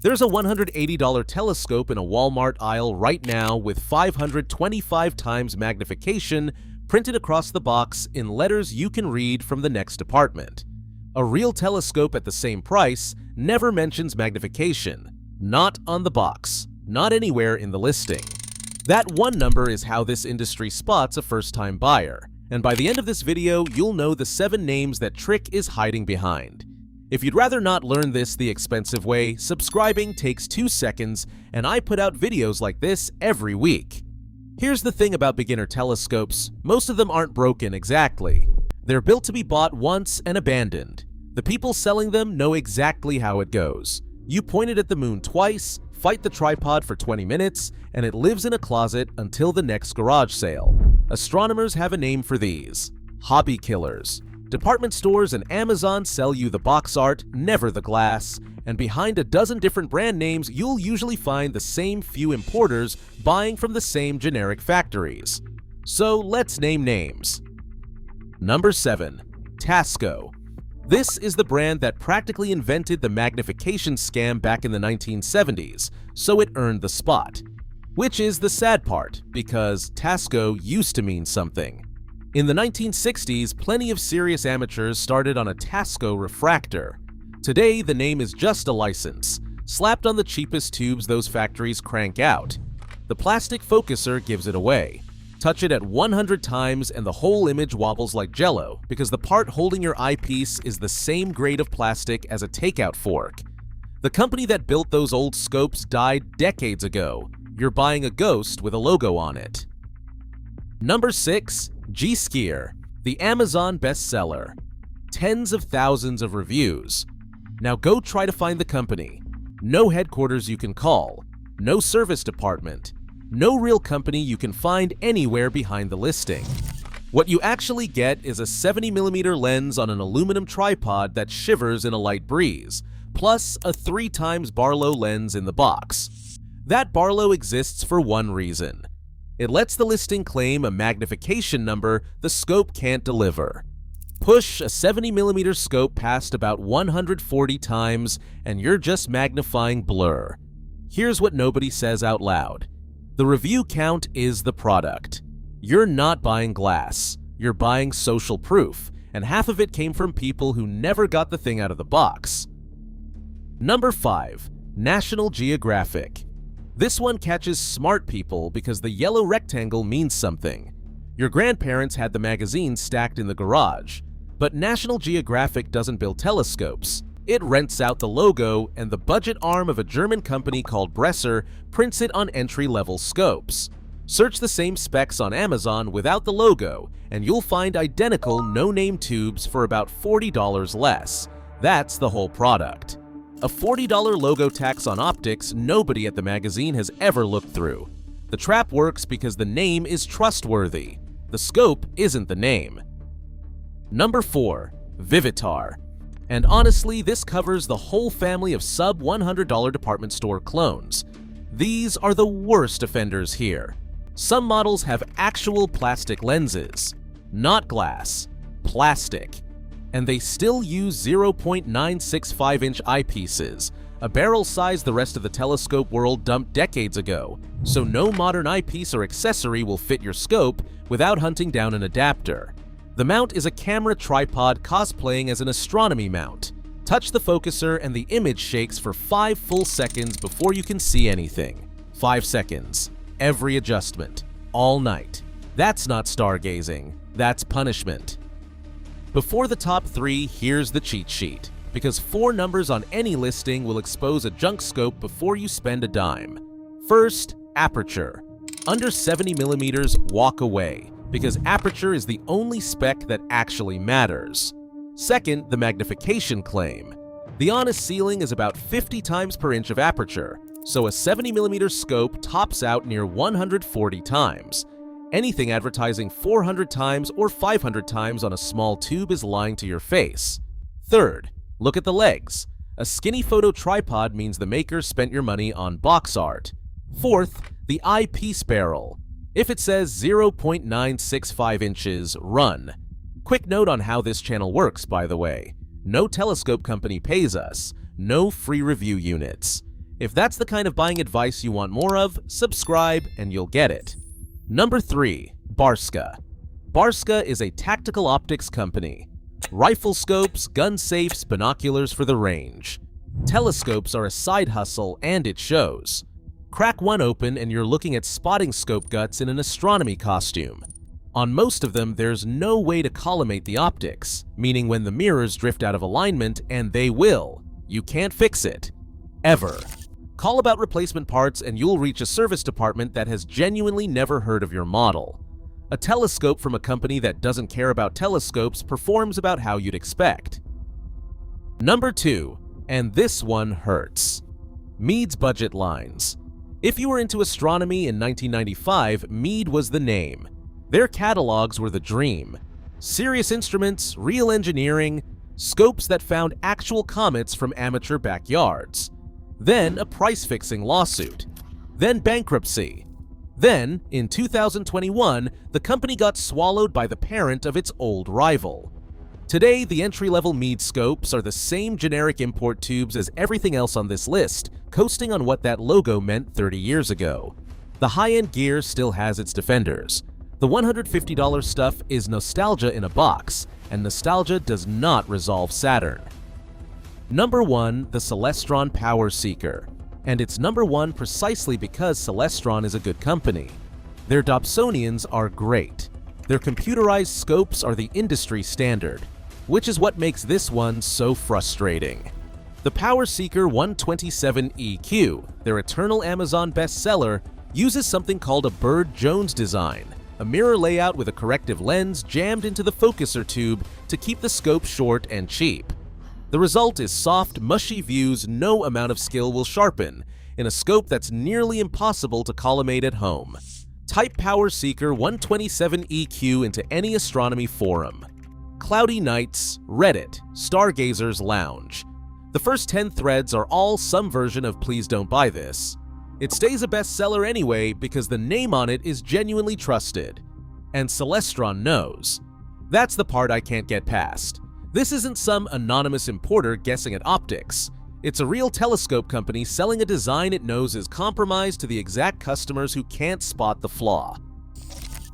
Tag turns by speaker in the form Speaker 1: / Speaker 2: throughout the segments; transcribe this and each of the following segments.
Speaker 1: There's a $180 telescope in a Walmart aisle right now with 525 times magnification printed across the box in letters you can read from the next apartment. A real telescope at the same price never mentions magnification. Not on the box. Not anywhere in the listing. That one number is how this industry spots a first-time buyer. And by the end of this video, you'll know the 7 names that Trick is hiding behind. If you'd rather not learn this the expensive way, subscribing takes 2 seconds, and I put out videos like this every week. Here's the thing about beginner telescopes, most of them aren't broken exactly. They're built to be bought once and abandoned. The people selling them know exactly how it goes. You point it at the moon twice, fight the tripod for 20 minutes, and it lives in a closet until the next garage sale. Astronomers have a name for these: hobby killers. Department stores and Amazon sell you the box art, never the glass, and behind a dozen different brand names, you'll usually find the same few importers buying from the same generic factories. So let's name names. Number 7. Tasco. This is the brand that practically invented the magnification scam back in the 1970s, so it earned the spot. Which is the sad part, because Tasco used to mean something. In the 1960s, plenty of serious amateurs started on a Tasco refractor. Today, the name is just a license, slapped on the cheapest tubes those factories crank out. The plastic focuser gives it away. Touch it at 100 times and the whole image wobbles like jello because the part holding your eyepiece is the same grade of plastic as a takeout fork. The company that built those old scopes died decades ago. You're buying a ghost with a logo on it. Number 6. Gskyer, the Amazon bestseller. Tens of thousands of reviews. Now go try to find the company. No headquarters you can call. No service department. No real company you can find anywhere behind the listing. What you actually get is a 70mm lens on an aluminum tripod that shivers in a light breeze, plus a 3 times Barlow lens in the box. That Barlow exists for one reason. It lets the listing claim a magnification number the scope can't deliver. Push a 70mm scope past about 140 times and you're just magnifying blur. Here's what nobody says out loud. The review count is the product. You're not buying glass, you're buying social proof, and half of it came from people who never got the thing out of the box. Number 5. National Geographic. This one catches smart people because the yellow rectangle means something. Your grandparents had the magazine stacked in the garage, but National Geographic doesn't build telescopes. It rents out the logo, and the budget arm of a German company called Bresser prints it on entry-level scopes. Search the same specs on Amazon without the logo, and you'll find identical no-name tubes for about $40 less. That's the whole product. A $40 logo tax on optics nobody at the magazine has ever looked through. The trap works because the name is trustworthy. The scope isn't the name. Number 4. Vivitar. And honestly, this covers the whole family of sub-$100 department store clones. These are the worst offenders here. Some models have actual plastic lenses. Not glass. Plastic. And they still use 0.965-inch eyepieces, a barrel size the rest of the telescope world dumped decades ago, so no modern eyepiece or accessory will fit your scope without hunting down an adapter. The mount is a camera tripod cosplaying as an astronomy mount. Touch the focuser and the image shakes for 5 full seconds before you can see anything. 5 seconds. Every adjustment. All night. That's not stargazing. That's punishment. Before the top 3, here's the cheat sheet, because 4 numbers on any listing will expose a junk scope before you spend a dime. First, aperture. Under 70mm, walk away, because aperture is the only spec that actually matters. Second, the magnification claim. The honest ceiling is about 50 times per inch of aperture, so a 70mm scope tops out near 140 times. Anything advertising 400 times or 500 times on a small tube is lying to your face. Third, look at the legs. A skinny photo tripod means the maker spent your money on box art. Fourth, the eyepiece barrel. If it says 0.965 inches, run. Quick note on how this channel works, by the way. No telescope company pays us. No free review units. If that's the kind of buying advice you want more of, subscribe and you'll get it. Number 3. Barska. Barska is a tactical optics company. Rifle scopes, gun safes, binoculars for the range. Telescopes are a side hustle and it shows. Crack one open and you're looking at spotting scope guts in an astronomy costume. On most of them, there's no way to collimate the optics, meaning when the mirrors drift out of alignment, and they will, you can't fix it. Ever. Call about replacement parts and you'll reach a service department that has genuinely never heard of your model. A telescope from a company that doesn't care about telescopes performs about how you'd expect. Number 2, and this one hurts. Meade's budget lines. If you were into astronomy in 1995, Meade was the name. Their catalogs were the dream. Serious instruments, real engineering, scopes that found actual comets from amateur backyards. Then a price-fixing lawsuit. Then bankruptcy. Then, in 2021, the company got swallowed by the parent of its old rival. Today, the entry-level Meade scopes are the same generic import tubes as everything else on this list, coasting on what that logo meant 30 years ago. The high-end gear still has its defenders. The $150 stuff is nostalgia in a box, and nostalgia does not resolve Saturn. Number 1, the Celestron Power Seeker. And it's number 1 precisely because Celestron is a good company. Their Dobsonians are great. Their computerized scopes are the industry standard, which is what makes this one so frustrating. The Power Seeker 127EQ, their eternal Amazon bestseller, uses something called a Bird-Jones design, a mirror layout with a corrective lens jammed into the focuser tube to keep the scope short and cheap. The result is soft, mushy views no amount of skill will sharpen, in a scope that's nearly impossible to collimate at home. Type Power Seeker 127EQ into any astronomy forum. Cloudy Nights, Reddit, Stargazers Lounge. The first 10 threads are all some version of please don't buy this. It stays a bestseller anyway because the name on it is genuinely trusted. And Celestron knows. That's the part I can't get past. This isn't some anonymous importer guessing at optics. It's a real telescope company selling a design it knows is compromised to the exact customers who can't spot the flaw.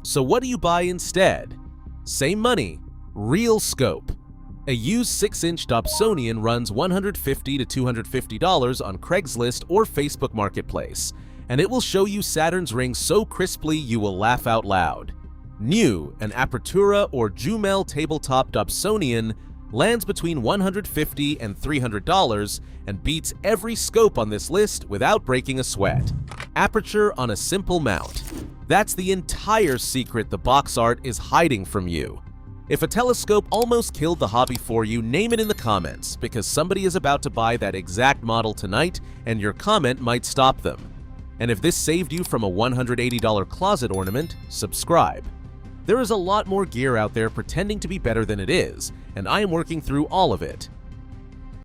Speaker 1: So what do you buy instead? Same money, real scope. A used 6-inch Dobsonian runs $150 to $250 on Craigslist or Facebook Marketplace, and it will show you Saturn's ring so crisply you will laugh out loud. New, an Apertura or Jumel tabletop Dobsonian lands between $150 and $300 and beats every scope on this list without breaking a sweat. Aperture on a simple mount. That's the entire secret the box art is hiding from you. If a telescope almost killed the hobby for you, name it in the comments, because somebody is about to buy that exact model tonight and your comment might stop them. And if this saved you from a $180 closet ornament, subscribe. There is a lot more gear out there pretending to be better than it is, and I am working through all of it.